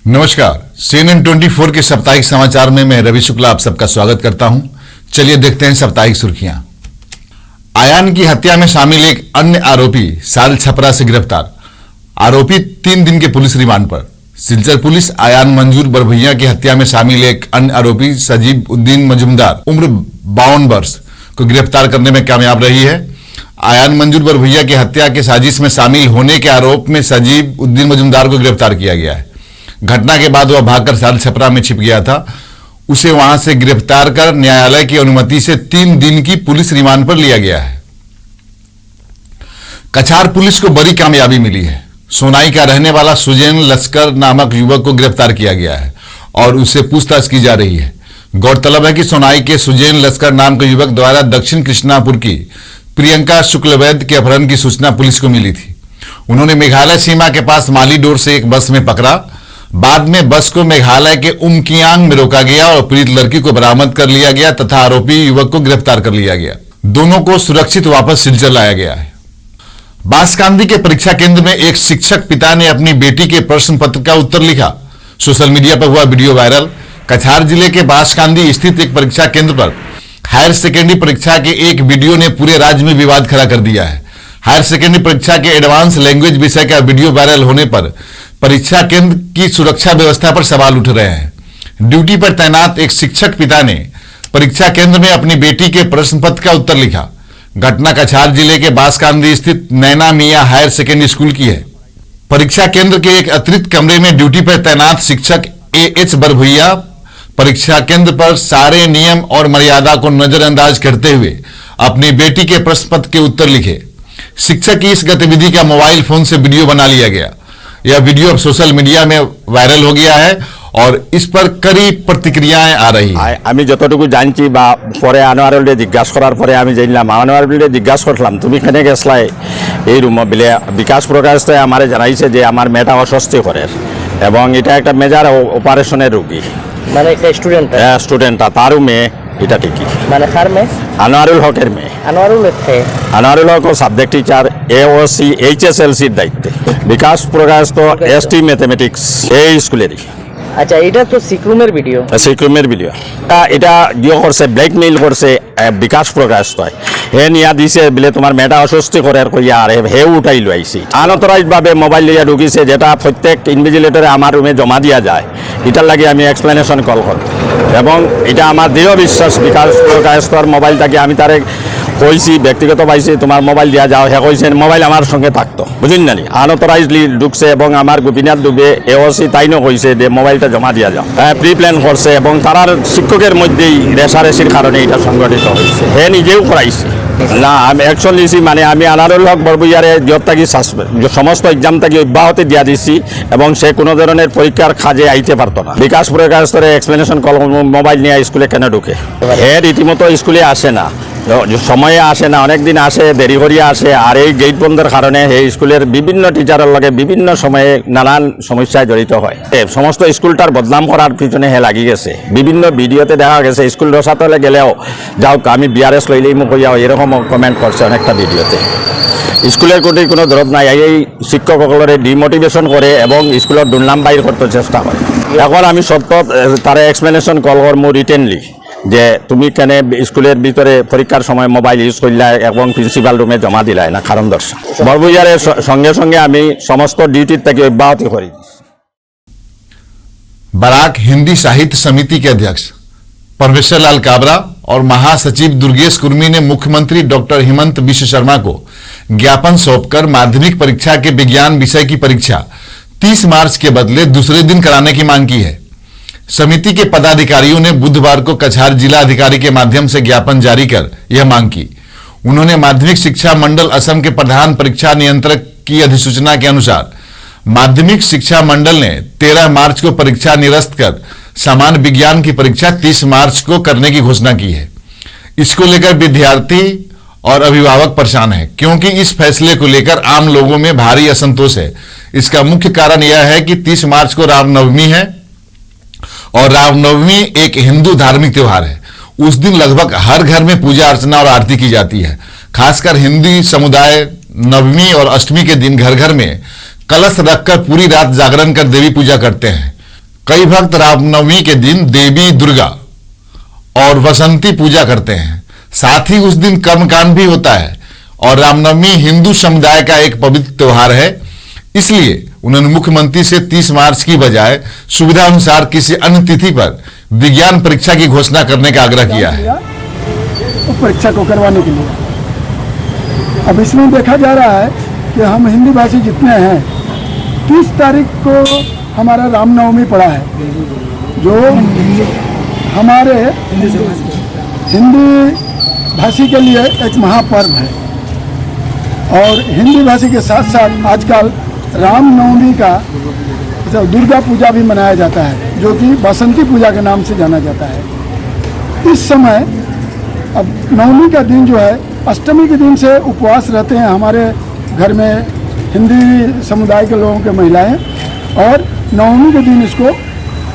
नमस्कार, CNN 24 के साप्ताहिक समाचार में मैं रवि शुक्ला आप सबका स्वागत करता हूं। चलिए देखते हैं साप्ताहिक सुर्खियां। आयान की हत्या में शामिल एक अन्य आरोपी साल छपरा से गिरफ्तार। आरोपी 3 दिन के पुलिस रिमांड पर। सिलचर पुलिस आयान मंजूर बरभैया की हत्या में शामिल एक अन्य आरोपी सजीब उद्दीन मजूमदार उम्र 52 वर्ष को गिरफ्तार करने में कामयाब रही है। आयान मंजूर बरभैया की हत्या के साजिश में शामिल होने के आरोप में सजीब उद्दीन मजूमदार को गिरफ्तार किया गया है। घटना के बाद वह भागकर साल छपरा में छिप गया था। उसे वहां से गिरफ्तार कर न्यायालय की अनुमति से 3 दिन की पुलिस रिमांड पर लिया गया है। कछार पुलिस को बड़ी कामयाबी मिली है। सोनाई का रहने वाला सुजैन लश्कर नामक युवक को गिरफ्तार किया गया है और उससे पूछताछ की जा रही है। गौरतलब है कि सोनाई के सुजैन लश्कर नाम के युवक द्वारा दक्षिण कृष्णापुर की प्रियंका शुक्लवैद्य के अपहरण की सूचना पुलिस को मिली थी। उन्होंने मेघालय सीमा के पास मालीडोर से एक बस में पकड़ा। बाद में बस को मेघालय के उमकियांग में रोका गया और पीड़ित लड़की को बरामद कर लिया गया तथा आरोपी युवक को गिरफ्तार कर लिया गया। दोनों को सुरक्षित वापस सिलचर लाया गया है। बांसकांदी के परीक्षा केंद्र में एक शिक्षक पिता ने अपनी बेटी के प्रश्न पत्र का उत्तर लिखा। सोशल मीडिया पर हुआ वीडियो वायरल। कछार जिले के बांसकांदी स्थित एक परीक्षा केंद्र पर हायर सेकेंडरी परीक्षा के एक वीडियो ने पूरे राज्य में विवाद खड़ा कर दिया है। हायर सेकेंडरी परीक्षा के एडवांस लैंग्वेज विषय का वीडियो वायरल होने पर परीक्षा केंद्र की सुरक्षा व्यवस्था पर सवाल उठ रहे हैं। ड्यूटी पर तैनात एक शिक्षक पिता ने परीक्षा केंद्र में अपनी बेटी के प्रश्न पत्र का उत्तर लिखा। घटना कछार जिले के बांसकांदी स्थित नैना मियां हायर सेकेंडरी स्कूल की है। परीक्षा केंद्र के एक अतिरिक्त कमरे में ड्यूटी पर तैनात शिक्षक AH बरभैया परीक्षा केंद्र पर सारे नियम और मर्यादा को नजरअंदाज करते हुए अपनी बेटी के प्रश्न पत्र के उत्तर लिखे। शिक्षक की इस गतिविधि का मोबाइल फोन से वीडियो बना लिया गया। यह वीडियो अब सोशल मीडिया में वायरल हो गया है और इस पर कड़ी प्रतिक्रियाएं आ रही है। আমি যতটুকু জানছি বা পরে আনোয়ারুলকে জিজ্ঞাসা করার পরে আমি জানলাম আনোয়ারুলকে জিজ্ঞাসা করলাম তুমি কেন গেছলাই এই রুম বলে বিকাশ প্রকাশ আমারে জানাইছে যে আমার মেয়েটা অস্বস্তি করে এবং এটা একটা মেজর অপারেশনের রোগী মানে একটা স্টুডেন্টটা তারও মেয়ে এটা ঠিকই মানে কার মেয়ে আনোয়ারুল হকের মেয়ে Anwarul Haque subject teacher AOC HSLCর দায়িত্বে বিকাশ প্রকাশ তো ST ম্যাথমেটিক্স এই স্কুলেরই। আচ্ছা এটা তো সিক্রুমের ভিডিও এটা গিয়ে করছে ব্ল্যাকমেইল করছে বিকাশ প্রকাশ তয় হে নিয়া দিছে বলে তোমার মেয়েটা অস্বস্তি করে আর কইয়া আর হে উঠাই লইছি আনঅথরাইজড ভাবে মোবাইল লিয়া ঢুকিছে যেটা প্রত্যেক ইনভিজিলেটরে আমার রুমে জমা দিয়া যায়। এটার লাগে আমি এক্সপ্লেনেশন কল করি এবং এটা আমার দৃঢ় বিশ্বাস বিকাশ প্রকাশ তোর মোবাইলটাকে আমি তারে কইছি ব্যক্তিগত পাইছি তোমার মোবাইল দিয়া যাও হে কইছেন মোবাইল আমার সঙ্গে থাকতো বুঝলেন না আনঅথরাইজডলি ঢুকছে এবং আমার গোপীনাথ দুবে AOC তাইনও কইছে যে মোবাইলটা জমা দিয়া যাও প্রি প্ল্যান করছে এবং তার শিক্ষকের মধ্যেই রেশারেশির কারণে এটা সংগঠিত হয়েছে। হে নিজেও করাইছে না আমি অ্যাকশন নিয়েছি মানে আমি আনারুল হক বরবইয়ারে দিয়তাকি সমস্ত এক্সাম থেকে অব্যাহতি দিয়া দিছি এবং সে কোনো ধরনের পরীক্ষার কাজে আইতে পারতো না। বিকাশ প্রকাশ করে এক্সপ্লেনেশন কল মোবাইল নিয়ে স্কুলে কেন ঢুকে হে রীতিমতো স্কুলে আসে না সময়ে আসে না অনেক দিন আসে দেরি করিয়া আসে আর এই গেট বন্ধের কারণে এই স্কুলের বিভিন্ন টিচারের লগে বিভিন্ন সময়ে নানান সমস্যায় জড়িত হয়। সমস্ত স্কুলটার বদনাম করার পিছনে হে লাগি গেছে। বিভিন্ন ভিডিওতে দেখা গেছে স্কুল রসাতলে গেলেও যাও আমি BRS লইলেই মুখ হইয়াও এরকম কমেন্ট করছে অনেকটা ভিডিওতে। স্কুলের প্রতি কোনো দরদ নাই এই শিক্ষকসকলরে ডিমোটিভেশন করে এবং স্কুলের দুর্নাম বাইর করতে চেষ্টা করে। এখন আমি সত্য তারা এক্সপ্লেনেশন কল করবো রিটেনলি যে তুমি কেন স্কুলের ভিতরে পরীক্ষার সময় মোবাইল ইউজ করলে এবং প্রিন্সিপাল রুমে জমা দিলাই না কারণ দর্শক বরবইয়ারের সঙ্গে সঙ্গে আমি সমস্ত ডিউটির থেকে অব্যাহতি করি। बराक हिंदी साहित्य समिति के अध्यक्ष परमेश्वर लाल काबरा और महासचिव दुर्गेश कुर्मी ने मुख्यमंत्री डॉक्टर हेमंत बिश्व शर्मा को ज्ञापन सौंपकर माध्यमिक परीक्षा के विज्ञान विषय की परीक्षा 30 मार्च के बदले दूसरे दिन कराने की मांग की है। समिति के पदाधिकारियों ने बुधवार को कछार जिला अधिकारी के माध्यम से ज्ञापन जारी कर यह मांग की। उन्होंने माध्यमिक शिक्षा मंडल असम के प्रधान परीक्षा नियंत्रक की अधिसूचना के अनुसार माध्यमिक शिक्षा मंडल ने 13 मार्च को परीक्षा निरस्त कर सामान्य विज्ञान की परीक्षा 30 मार्च को करने की घोषणा की है। इसको लेकर विद्यार्थी और अभिभावक परेशान है क्योंकि इस फैसले को लेकर आम लोगों में भारी असंतोष है। इसका मुख्य कारण यह है कि 30 मार्च को रामनवमी है और रामनवमी एक हिंदू धार्मिक त्योहार है। उस दिन लगभग हर घर में पूजा अर्चना और आरती की जाती है। खासकर हिंदी समुदाय नवमी और अष्टमी के दिन घर घर में कलश रखकर पूरी रात जागरण कर देवी पूजा करते हैं। कई भक्त रामनवमी के दिन देवी दुर्गा और वसंती पूजा करते हैं। साथ ही उस दिन कर्मकांड भी होता है और रामनवमी हिंदू समुदाय का एक पवित्र त्योहार है। इसलिए उन्होंने मुख्यमंत्री से 30 मार्च की बजाय सुविधा अनुसार किसी अन्य तिथि पर विज्ञान परीक्षा की घोषणा करने का आग्रह किया है। तो परीक्षा को करवाने के लिए अब इसमें देखा जा रहा है कि हम हिंदी भाषी जितने हैं 30 तारीख को हमारा रामनवमी पड़ा है, जो हमारे हिंदी भाषी के लिए एक महापर्व है। और हिंदी भाषी के साथ साथ आजकल रामनवमी का दुर्गा पूजा भी मनाया जाता है, जो कि बसंती पूजा के नाम से जाना जाता है। इस समय अब नवमी का दिन जो है, अष्टमी के दिन से उपवास रहते हैं हमारे घर में हिंदी समुदाय के लोगों के महिलाएं, और नवमी के दिन इसको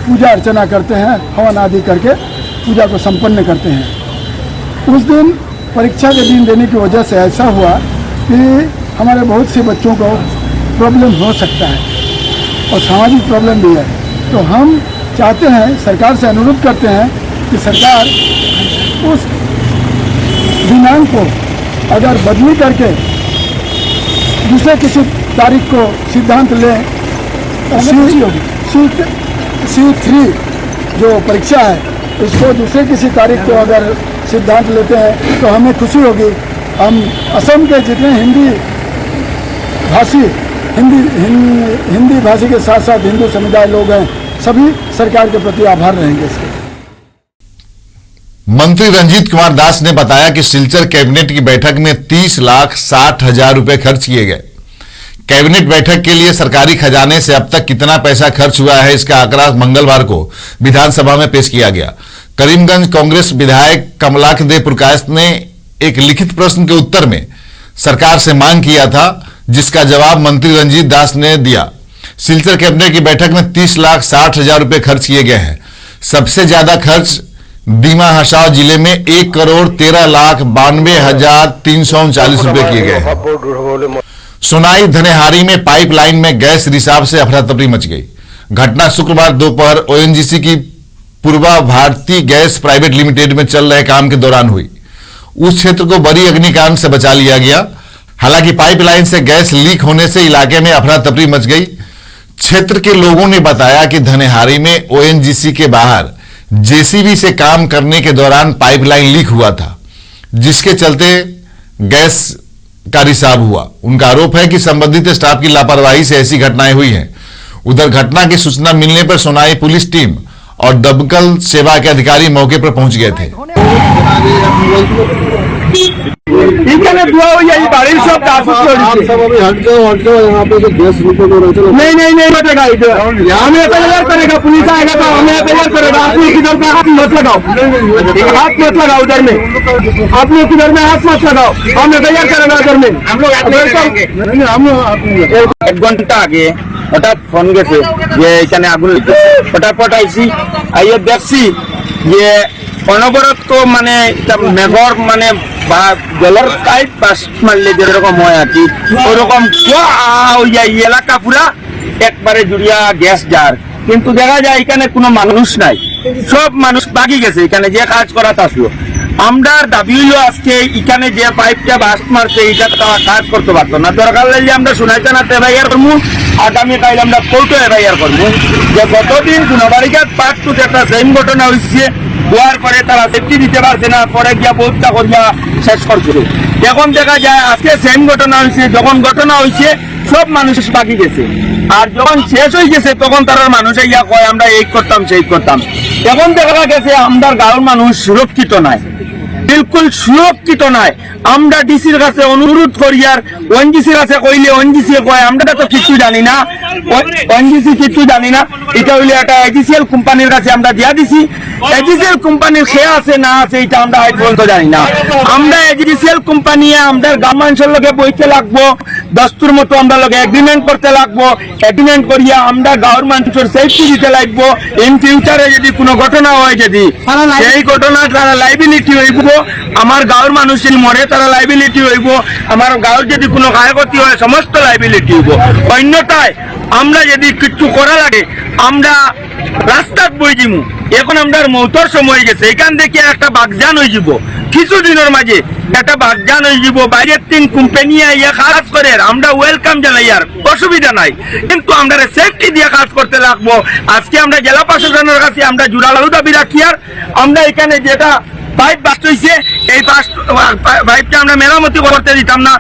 पूजा अर्चना करते हैं, हवन आदि करके पूजा को संपन्न करते हैं। उस दिन परीक्षा के दिन देने की वजह से ऐसा हुआ कि हमारे बहुत से बच्चों को प्रॉब्लम हो सकता है और सामाजिक प्रॉब्लम भी है। तो हम चाहते हैं, सरकार से अनुरोध करते हैं कि सरकार उस दिनांक को अगर बदली करके दूसरे किसी तारीख को सिद्धांत लें, C3 जो परीक्षा है इसको दूसरे किसी तारीख को अगर सिद्धांत लेते हैं तो हमें खुशी होगी। हम असम के जितने हिंदी भाषी के साथ साथ हिंदू समुदाय लोग हैं, सभी सरकार के प्रति आभार रहेंगे। इसके मंत्री रंजीत कुमार दास ने बताया कि सिलचर कैबिनेट की बैठक में 30,60,000 रुपए खर्च किए गए। कैबिनेट बैठक के लिए सरकारी खजाने से अब तक कितना पैसा खर्च हुआ है, इसका आंकड़ा मंगलवार को विधानसभा में पेश किया गया। करीमगंज कांग्रेस विधायक कमलाख दे प्रकाश ने एक लिखित प्रश्न के उत्तर में सरकार से मांग किया था, जिसका जवाब मंत्री रंजीत दास ने दिया। सिलचर कैबिनेट की बैठक में 30,60,000 रुपए खर्च किए गए हैं। सबसे ज्यादा खर्च दीमा हसाव जिले में 1,13,92,339 रुपए किए गए हैं। सोनाई धनेहारी में पाइपलाइन में गैस रिसाव से अफरा तफरी मच गई। घटना शुक्रवार दोपहर ओएनजीसी की पूर्वा भारती गैस प्राइवेट लिमिटेड में चल रहे काम के दौरान हुई। उस क्षेत्र को बड़ी अग्निकांड से बचा लिया गया। हालांकि पाइपलाइन से गैस लीक होने से इलाके में अफरा तफरी मच गई। क्षेत्र के लोगों ने बताया कि धनेहारी में ओएनजीसी के बाहर जेसीबी से काम करने के दौरान पाइपलाइन लीक हुआ था, जिसके चलते गैस का रिसाव हुआ। उनका आरोप है कि संबंधित स्टाफ की लापरवाही से ऐसी घटनाएं हुई हैं। उधर घटना की सूचना मिलने पर सोनाई पुलिस टीम और दमकल सेवा के अधिकारी मौके पर पहुंच गए थे। नहीं बटेगा, हमें तैयार करेगा, पुलिस आएगा तो हमें तैयार करेगा। आप लोग किधर में हाथ मत लगाओ, हाथ मत लगाओ उधर में, आप लोग किधर में हाथ मत लगाओ, हमें तैयार करेगा उधर में। हम लोग 1 ঘন্টা আগে হঠাৎ ফোন গেছে যে এখানে আগুন লেগেছে। ফটাফট আইসি, আইয়ে দেখছি যে অনবরত মানে মেঘর মানে জলের পাইপ বাস মারলে যেরকম হয় আর কি, ওরকম এলাকা পুরা একবারে জুড়িয়া গ্যাস জার। কিন্তু দেখা যায় এখানে কোনো মানুষ নাই, সব মানুষ বাকি গেছে এখানে যে কাজ করা আসলো। আমরার দাবি হইল আজকে এখানে যে পাইপটা বাস্ট মারছে এটা কাজ করতে পারতো না। দরকার লাগলে আমরা শোনাইতে না এফআইআর করবো, আগামীকাল আমরা কোর্টে এফআইআর করবো। যে গতদিন সোনাবাড়িঘাট পার্ট 2 একটা সেম ঘটনা হয়েছে, হওয়ার পরে তারা সেফটি দিতে পারছে না, পরে গিয়া বহুতটা করিয়া শেষ করছিল। এখন দেখা যায় আজকে সেম ঘটনা হয়েছে, যখন ঘটনা হয়েছে সব মানুষ বাকি গেছে, আর যখন শেষ হয়ে গেছে তখন তারা মানুষ ইয়া কয় আমরা এই করতাম সেই করতাম। এখন দেখা গেছে আমরা গাঁওর মানুষ সুরক্ষিত নাই, বিলকুল সুরক্ষিত নাই। আমরা ডিসির কাছে অনুরোধ করি, আর ওএনজিসির কাছে কইলে ওএনজিসি কয় আমরা তো কিছু জানি না, ওএনজিসি কিছু জানি না। এটা হইলে একটা এজিসিএল কোম্পানির কাছে আমরা দিয়া দিছি। এজিসিএল কোম্পানির সে আছে না আছে এটা আমরা আজ পর্যন্ত জানি না। আমরা এজিসিএল কোম্পানি আমাদের গ্রাম মানুষের লগে বইতে লাগবো, দস্তুর মতো আমরা লগে এগ্রিমেন্ট করতে লাগবো। এগ্রিমেন্ট করিয়া আমরা গাঁওর মানুষের সেফটি দিতে লাগবো। ইন ফিউচারে যদি কোনো ঘটনা হয়, যদি সেই ঘটনা তারা লাইবিলিটি হইব, আমার গাঁওর মানুষ যদি মরে তারা লাইবিলিটি হইব, আমার গাঁওর যদি কোনো ক্ষয়ক্ষতি হয় সমস্ত লাইবিলিটি হইব। অন্যথায় আমরা যদি কিছু করা লাগে আমরা রাস্তাত বই দিমু এখন আমরা মৌতর সময় গেছে এখান থেকে একটা বাগজান হয়ে যাব কিছুদিনের মাঝে একটা বাগজান হয়ে যাব বাইরের তিন কোম্পানি আইয়া কাজ করে আমরা ওয়েলকাম জানাই আর অসুবিধা নাই কিন্তু আমরা সেফটি দিয়ে কাজ করতে লাগবো আজকে আমরা জেলা প্রশাসনের কাছে আমরা জোরালো দাবি রাখি আর আমরা এখানে যেটা পাইপ বাস্ট হয়েছে এই পাইপটা আমরা মেরামতি করতে দিতাম না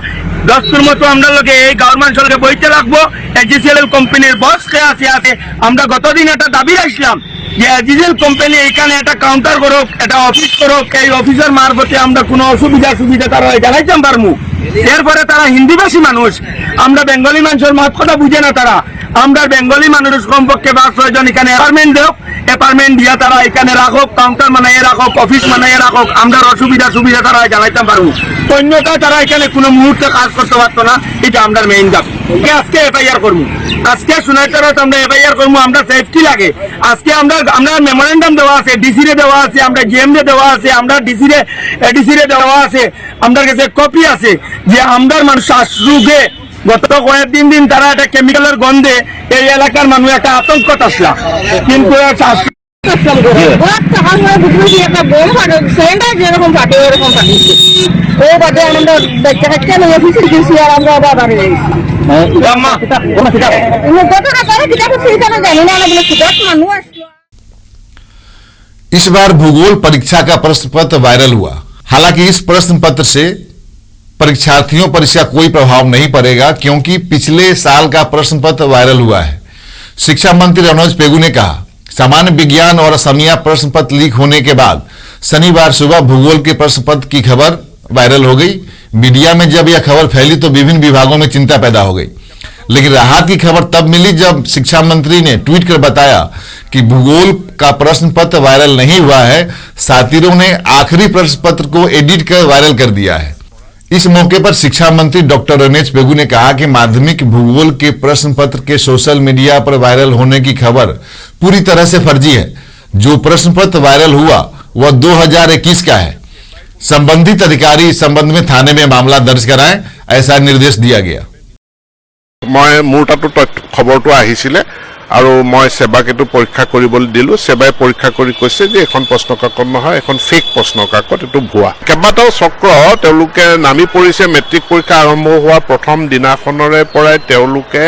দস্তুর মতো আমরা লোকে এই গভর্নমেন্ট সরকার বইতে রাখবো এজিসিএল কোম্পানির বস কে আছে আমরা গতদিন একটা দাবি রাখছিলাম যে এজিসিএল কোম্পানি এখানে একটা কাউন্টার করুক একটা অফিস করুক এই অফিসের মারফতে আমরা কোনো সুবিধা তারা জানাইতাম পারবো এরপরে তারা হিন্দিভাষী মানুষ আমরা বেঙ্গলি মানুষের মত কথা বুঝে না তারা আমরা বেঙ্গলি মানুষ কমপক্ষে 5-6 জন এখানে অ্যাপার্টমেন্ট দেব অ্যাপার্টমেন্ট দিয়া তারা এখানে রাখুক কাউন্টার বানাইয়ে রাখুক অফিস বানাইয়ে রাখুক আমরা সুবিধা তারা জানাইতাম পারবো অন্যটা তারা এখানে কোনো মুহূর্তে কাজ করতে পারতো না এটা আমরা মেইন দাবি আজকে এফআইআর করবো আজকে সোনাইটারত আমরা এফআইআর করবো আমরা সেফটি লাগে আজকে আমরা মেমোরেন্ডাম দেওয়া আছে ডিসি রে দেওয়া আছে আমরা জিএম রে দেওয়া আছে আমরা ডিসি রে দেওয়া আছে আমাদের কাছে কপি আছে যে আমরা মানুষ শ্বাসরোগে গত কয়েকদিন তারা একটা কেমিক্যালের গন্ধে এই এলাকার মানুষ একটা আতঙ্কত আসলা কিন্তু इस बार भूगोल परीक्षा का प्रश्न पत्र वायरल हुआ। हालांकि इस प्रश्न पत्र से परीक्षार्थियों पर इसका कोई प्रभाव नहीं पड़ेगा क्योंकि पिछले साल का प्रश्न पत्र वायरल हुआ है। शिक्षा मंत्री रनोज पेगू ने कहा सामान्य विज्ञान और असमिया प्रश्न पत्र लीक होने के बाद शनिवार सुबह भूगोल के प्रश्न पत्र की खबर वायरल हो गई। मीडिया में जब यह खबर फैली तो विभिन्न विभागों में चिंता पैदा हो गई, लेकिन राहत की खबर तब मिली जब शिक्षा मंत्री ने ट्वीट कर बताया कि भूगोल का प्रश्न पत्र वायरल नहीं हुआ है, साथीरों ने आखिरी प्रश्न पत्र को एडिट कर वायरल कर दिया है। इस मौके पर शिक्षा मंत्री डॉक्टर रमेश पेगू ने कहा कि माध्यमिक भूगोल के प्रश्न पत्र के सोशल मीडिया पर वायरल होने की खबर पूरी तरह से फर्जी है। जो प्रश्न पत्र वायरल हुआ वह 2021 का है। संबंधित अधिकारी इस संबंध में थाने में मामला दर्ज कराएं, ऐसा निर्देश दिया गया। मैं मोर तातो खबरটো আহিছিলে আৰু মই সেবাকেটো পৰীক্ষা কৰিবলৈ দিলো। সেবাই পৰীক্ষা কৰি কৈছে যে এখন প্ৰশ্ন কাকত নহয়, এখন ফেক প্ৰশ্ন কাকত, এটো ভুৱা। কেবাটাও চক্ৰ তেওঁলোকে নামি পৰিছে। মেট্ৰিক পৰীক্ষা আৰম্ভ হোৱা প্ৰথম দিনাখনৰে পৰাই তেওঁলোকে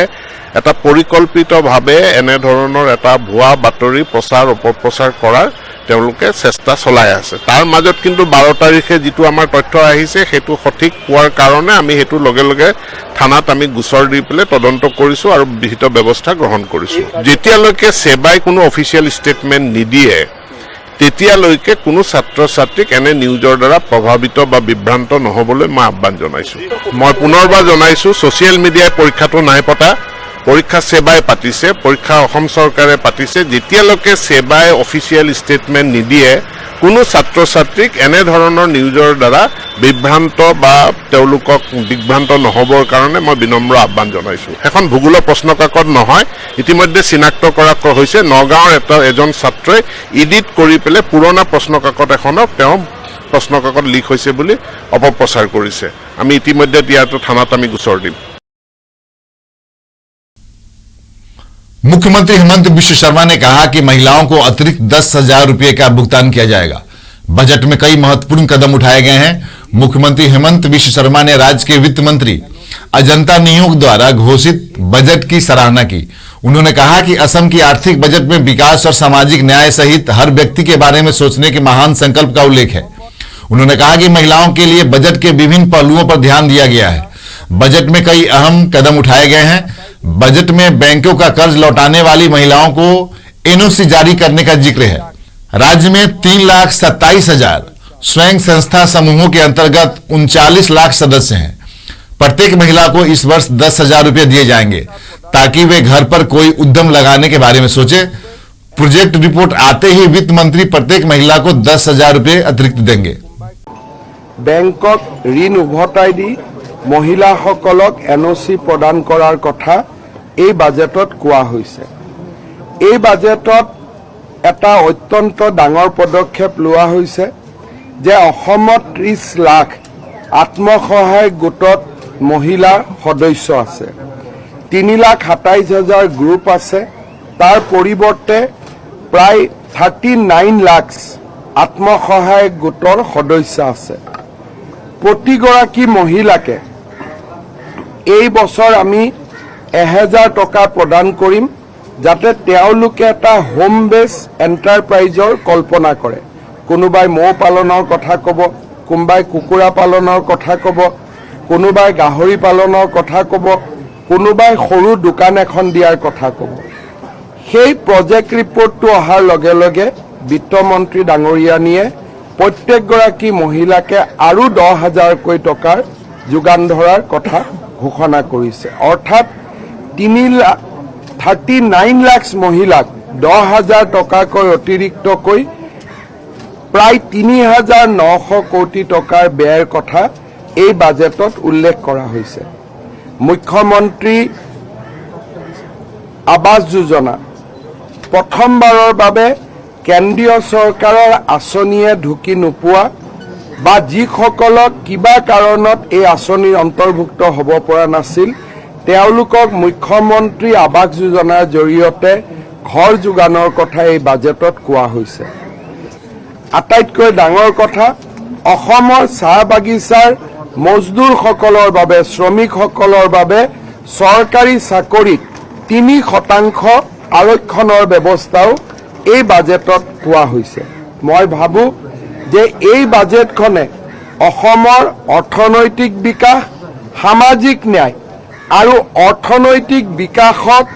এটা পৰিকল্পিতভাৱে এনে ধৰণৰ এটা ভুৱা বাতৰি প্ৰচাৰ অপপ্ৰচাৰ কৰাৰ তেওঁলোকে চেষ্টা চলাই আছে। তাৰ মাজত কিন্তু 12 তাৰিখে যেটো আমাৰ তথ্য আহিছে সেইটো সঠিক হোৱাৰ কাৰণে আমি হেতু লগে লগে থানাত আমি গোচৰ দি পেলে তদন্ত কৰিছো আৰু বিহিত ব্যৱস্থা গ্ৰহণ কৰিছো। যেতিয়ালৈকে সেবাই কোনো অফিচিয়েল ষ্টেটমেন্ট নিদিয়ে তেতিয়ালৈকে কোনো ছাত্ৰ ছাত্ৰীক এনে নিউজৰ দ্বাৰা প্ৰভাৱিত বা বিভ্ৰান্ত নহবলৈ মই আহ্বান জনাইছো। মই পুনৰবাৰ জনাইছো ছচিয়েল মিডিয়াই পৰীক্ষাটো নাই পতা, পৰীক্ষা সেবাই পাতিছে, পৰীক্ষা অসম চৰকাৰে পাতিছে। যেতিয়ালৈকে সেবাই অফিচিয়েল ষ্টেটমেন্ট নিদিয়ে কোনো ছাত্ৰ ছাত্ৰীক এনে ধৰণৰ নিউজৰ দ্বাৰা বিভ্ৰান্ত বা তেওঁলোকক বিভ্ৰান্ত নহবৰ কাৰণে মই বিনম্ৰ আহ্বান জনাইছো। এখন ভূগোলৰ প্ৰশ্ন কাকত নহয়, ইতিমধ্যে চিনাক্ত কৰা হৈছে নগাঁৱৰ এজন ছাত্ৰই এডিট কৰি পেলে পুৰণা প্ৰশ্ন কাকত এখনক তেওঁ প্ৰশ্ন কাকত লিক হৈছে বুলি অপপ্ৰচাৰ কৰিছে। আমি ইতিমধ্যে ইয়াতো থানাত আমি গোচৰ দিম। मुख्यमंत्री हेमंत बिश्व शर्मा ने कहा कि महिलाओं को अतिरिक्त 10,000 रुपये का भुगतान किया जाएगा। बजट में कई महत्वपूर्ण कदम उठाए गए हैं। मुख्यमंत्री हेमंत बिश्व शर्मा ने राज्य के वित्त मंत्री अजंता नियोग द्वारा घोषित बजट की सराहना की। उन्होंने कहा कि असम की आर्थिक बजट में विकास और सामाजिक न्याय सहित हर व्यक्ति के बारे में सोचने के महान संकल्प का उल्लेख है। उन्होंने कहा कि महिलाओं के लिए बजट के विभिन्न पहलुओं पर ध्यान दिया गया है। बजट में कई अहम कदम उठाए गए हैं। बजट में बैंकों का कर्ज लौटाने वाली महिलाओं को एनओसी जारी करने का जिक्र है। राज्य में 3,27,000 स्वयं संस्था समूहों के अंतर्गत 39 लाख सदस्य हैं। प्रत्येक महिला को इस वर्ष 10,000 रुपये दिए जाएंगे ताकि वे घर पर कोई उद्यम लगाने के बारे में सोचे। प्रोजेक्ट रिपोर्ट आते ही वित्त मंत्री प्रत्येक महिला को 10,000 रुपये अतिरिक्त देंगे। बैंकक ऋण उभताई दी महिलाসকলক एनओसी प्रदान करार कथा এই বাজেটত কোৱা হৈছে। এই বাজেটত এটা অত্যন্ত ডাঙৰ পদক্ষেপ লোৱা হৈছে যে অসমত 30 লাখ আত্মসহায়ক গোটত মহিলা সদস্য আছে। 3,27,000 গ্ৰুপ আছে, তাৰ পৰিৱৰ্তে প্ৰায় 39 লাখ আত্মসহায়ক গোটৰ সদস্য আছে। প্ৰতিগৰাকী মহিলাকে এই বছৰ আমি 1000 টকা প্ৰদান কৰিম, যাতে তেওঁলোকে এটা হোম বেছ এণ্টাৰপ্ৰাইজৰ কল্পনা কৰে। কোনোবাই মৌ পালনৰ কথা ক'ব, কোনোবাই কুকুৰা পালনৰ কথা ক'ব, কোনোবাই গাহৰি পালনৰ কথা ক'ব, কোনোবাই সৰু দোকান এখন দিয়াৰ কথা ক'ব। সেই প্ৰজেক্ট ৰিপৰ্টটো অহাৰ লগে লগে বিত্তমন্ত্ৰী ডাঙৰীয়ানীয়ে প্ৰত্যেকগৰাকী মহিলাকে আৰু 10,000কৈ টকাৰ যোগান ধৰাৰ কথা ঘোষণা কৰিছে। অৰ্থাৎ 39 লাখ মহিলাক 10,000 টকাকৈ অতিৰিক্তকৈ প্ৰায় 3,900 কোটি টকাৰ ব্যয়ৰ কথা এই বাজেটত উল্লেখ কৰা হৈছে। মুখ্যমন্ত্ৰী আৱাস যোজনা প্ৰথমবাৰৰ বাবে কেন্দ্ৰীয় চৰকাৰৰ আঁচনিয়ে ঢুকি নোপোৱা বা যিসকলক কিবা কাৰণত এই আঁচনিৰ অন্তৰ্ভুক্ত হ'ব পৰা নাছিল, তেওঁলোকক মুখ্যমন্ত্ৰী আৱাস যোজনাৰ জৰিয়তে ঘৰ যোগানৰ কথা এই বাজেটত কোৱা হৈছে। আটাইতকৈ ডাঙৰ কথা, অসমৰ চাহ বাগিচাৰ মজদুৰসকলৰ বাবে, শ্ৰমিকসকলৰ বাবে চৰকাৰী চাকৰিত 3% আৰক্ষণৰ ব্যৱস্থাও এই বাজেটত কোৱা হৈছে। মই ভাবোঁ যে এই বাজেটখনে অসমৰ অৰ্থনৈতিক বিকাশ, সামাজিক ন্যায় আৰু অৰ্থনৈতিক বিকাশত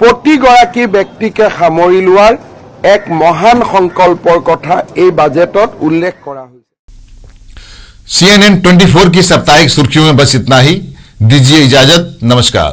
প্ৰতিগৰাকী ব্যক্তিকে সামৰি লোৱাৰ এক মহান সংকল্পৰ কথা এই বাজেটত উল্লেখ কৰা হৈছে। CNN 24 की साप्ताहिक सुर्खियों में बस इतना ही। दीजिए इजाजत, नमस्कार।